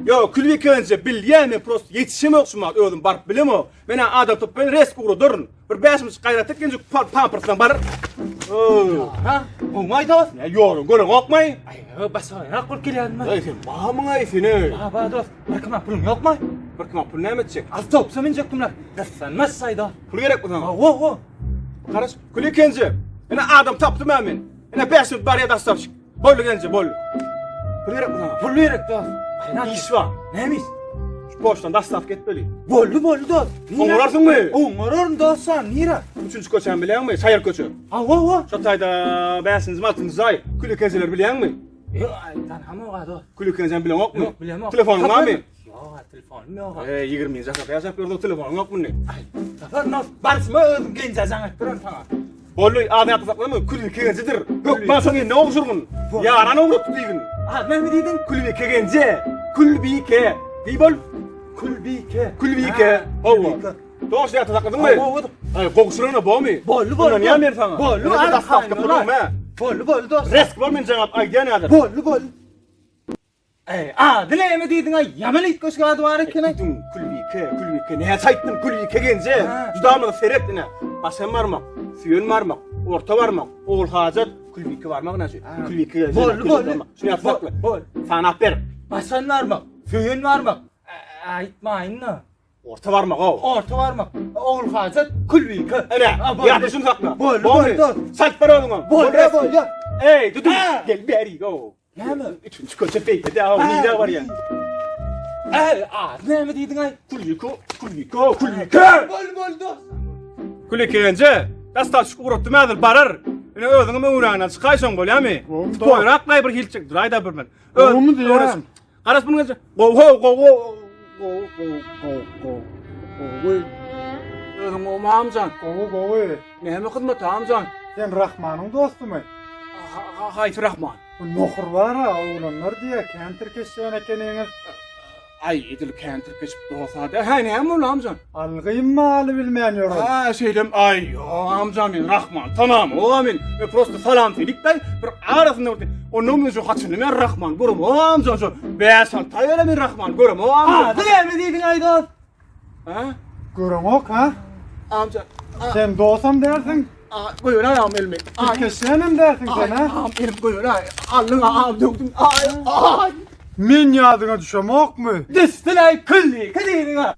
Yo, külvi könce bilýän prost yetişemek şumak özüm barıp bilemo. Mena adam top ben resk ugru durun. Bir 5 minut gaýrat etkenje pampersdan bar. Ha? Olmay dost. Ne yorum, görün okmay. Ay, basarak kul kelýärmi? Ay sen mamyň aýsyny. Baba dost, bakma pulum ýokmy? Bir kim pul näme etjek? Az topsa menjektimler. Gassanmaz sayda. Pul gerek bu sana. Wo. Karaş, külvi könce. Mena adam tapdy men. Mena 5 minut bar ýa-da sapşyk. Bolly genje, bolly. Pul gerek bu sana. Pul berek dost. İş var. Nämis? Şu poçtan dastaf getmeli. Bolly dost. Oňararsynmy? Oňararym dost sen, nira? 3-nji köçäni bilýärmi? Saýar köçü. Ha, wo. Şu taýda bäsiniz maltyňyz aý. Külli kenzeler bilýärmi? Yo, aytan hamma dost. Külli kenzen bilen okmy? Yok, bilemok. Telefonuň barmy? Yo, telefonum ýok. 20 ýaşap ýaşap berdi telefonuň okmy ne? Ay, zafer nos, barsma özüm genç azanat duran sana. Bolly ady atlapmy? Külli kenzedir. Yok, ben sana ne ogşurgun? Ýarany ogrup diýgin. Näme diýdin? Külli kenze. Külli ke. Diýbol. Kulbike. Külli ke. Hawa. Doş ýa tazakladyňmy? Ay, gogşurana bomy? Bolly. Ondan ýa mer sana. Bolly. Dastaf getmeli. Bolly dost. Resk var men jagap aýdýan ýadyr. Bolly. Ey, näme diýdin ay? Ýamalyk köşgady bar ekene. Külvike. Ne saýtdym külvike genje. Judamyny seretdine. Başam barmak, süýen barmak, orta barmak, ogul hajat, külvike barmak näçe? Külvike. Bolly. Şunu ýatsakly. Sanap ber. Başan barmak, süýen barmak. Aýtmaýyn. Orta barmak o. Orta barmak. Ogul hajat kulbike. Ene, ýa-da şunu sakla. Bolly. Salt bar oğlum. Bolly. Ey, dudu. Gel beri go. Näme? Üçüncü köçe peýte de o nida var ya. Näme diýdin ay? Külvike. Bolly dost. Külvike genje. Dastal şu gurupdy mädir barar. Ene özüňe meňuraňdan çykaýsaň bolýarmy? Toýraklay bir hilçek durayda birmen. Oğlum diýär. Garas bunu genje. Go. Özüň o mamjan. Gowy. Näme hyzmat amjan? Sen Rahmanyň dostumy? Haýsy Rahman. Bu nohur var ha, oğlanlar diye kentir keşen ekeniňiz. Ay, edil kentir geçip dolasady. Ha, näme ol amjan? Algyň maly bilmeýän ýören. Ha, şeydem, ay, yo, amcan men Rahman, tamam, o men, prosto salam telikday, bir arasynda urdy. Onuň men şu haçyny men Rahman, görüm, o amcan şu, beýasal taýara men Rahman, görüm, o amcan. Näme diýdin ay dost? Ha? Görüňok ha? Amcan, Sen dostum dersiň, buyur, ayam elmi. keşenim dersiň sen ha? Ayam elim, buyur, ay, allyň ayam dökdüm, ay. Men ýadyňa düşemokmy? Distilay kulli. Kadiýin ha?